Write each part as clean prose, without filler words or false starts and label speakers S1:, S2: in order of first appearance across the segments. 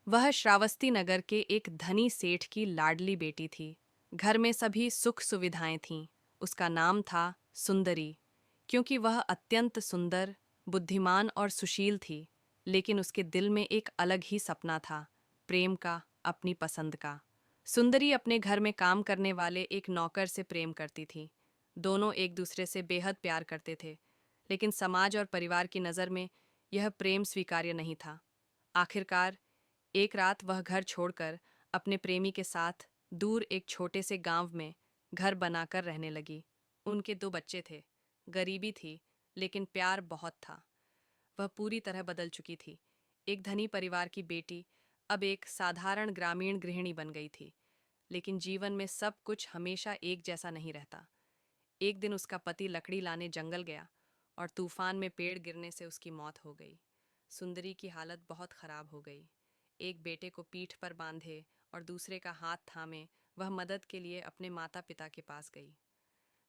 S1: वह श्रावस्ती नगर के एक धनी सेठ की लाडली बेटी थी। घर में सभी सुख सुविधाएं थीं। उसका नाम था सुंदरी, क्योंकि वह अत्यंत सुंदर, बुद्धिमान और सुशील थी। लेकिन उसके दिल में एक अलग ही सपना था, प्रेम का, अपनी पसंद का। सुंदरी अपने घर में काम करने वाले एक नौकर से प्रेम करती थी। दोनों एक दूसरे से बेहद प्यार करते थे, लेकिन समाज और परिवार की नज़र में यह प्रेम स्वीकार्य नहीं था। आखिरकार एक रात वह घर छोड़कर अपने प्रेमी के साथ दूर एक छोटे से गांव में घर बनाकर रहने लगी। उनके दो बच्चे थे। गरीबी थी, लेकिन प्यार बहुत था। वह पूरी तरह बदल चुकी थी। एक धनी परिवार की बेटी अब एक साधारण ग्रामीण गृहिणी बन गई थी। लेकिन जीवन में सब कुछ हमेशा एक जैसा नहीं रहता। एक दिन उसका पति लकड़ी लाने जंगल गया और तूफान में पेड़ गिरने से उसकी मौत हो गई। सुंदरी की हालत बहुत खराब हो गई। एक बेटे को पीठ पर बांधे और दूसरे का हाथ थामे वह मदद के लिए अपने माता पिता के पास गई।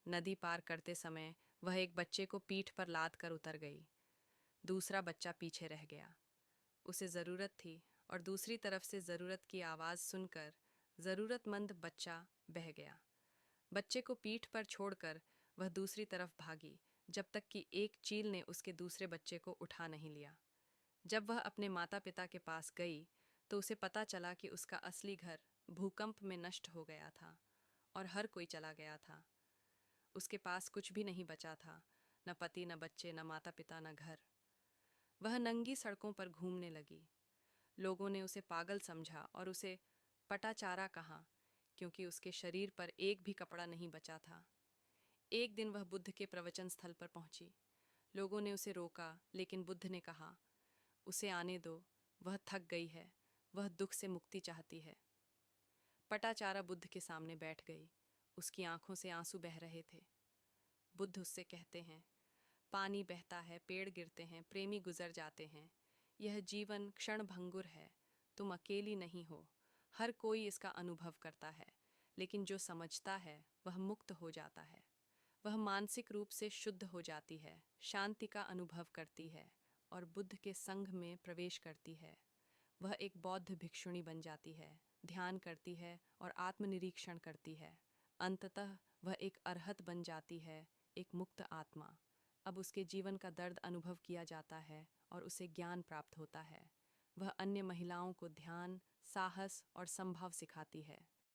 S1: नदी पार करते समय वह एक बच्चे को पीठ पर लाद कर उतर गई। दूसरा बच्चा पीछे रह गया। उसे ज़रूरत थी, और दूसरी तरफ से ज़रूरत की आवाज़ सुनकर ज़रूरतमंद बच्चा बह गया। बच्चे को पीठ पर छोड़कर वह दूसरी तरफ भागी, जब तक कि एक चील ने उसके दूसरे बच्चे को उठा नहीं लिया। जब वह अपने माता पिता के पास गई तो उसे पता चला कि उसका असली घर भूकंप में नष्ट हो गया था और हर कोई चला गया था। उसके पास कुछ भी नहीं बचा था, न पति, न बच्चे, न माता पिता, न घर। वह नंगी सड़कों पर घूमने लगी। लोगों ने उसे पागल समझा और उसे पटाचारा कहा, क्योंकि उसके शरीर पर एक भी कपड़ा नहीं बचा था। एक दिन वह बुद्ध के प्रवचन स्थल पर पहुंची। लोगों ने उसे रोका, लेकिन बुद्ध ने कहा, उसे आने दो, वह थक गई है, वह दुख से मुक्ति चाहती है। पटाचारा बुद्ध के सामने बैठ गई। उसकी आंखों से आंसू बह रहे थे। बुद्ध उससे कहते हैं, पानी बहता है, पेड़ गिरते हैं, प्रेमी गुजर जाते हैं। यह जीवन क्षण भंगुर है। तुम अकेली नहीं हो। हर कोई इसका अनुभव करता है, लेकिन जो समझता है वह मुक्त हो जाता है। वह मानसिक रूप से शुद्ध हो जाती है, शांति का अनुभव करती है और बुद्ध के संघ में प्रवेश करती है। वह एक बौद्ध भिक्षुणी बन जाती है, ध्यान करती है और आत्मनिरीक्षण करती है। अंततः वह एक अरहत बन जाती है, एक मुक्त आत्मा। अब उसके जीवन का दर्द अनुभव किया जाता है और उसे ज्ञान प्राप्त होता है। वह अन्य महिलाओं को ध्यान, साहस और संभव सिखाती है।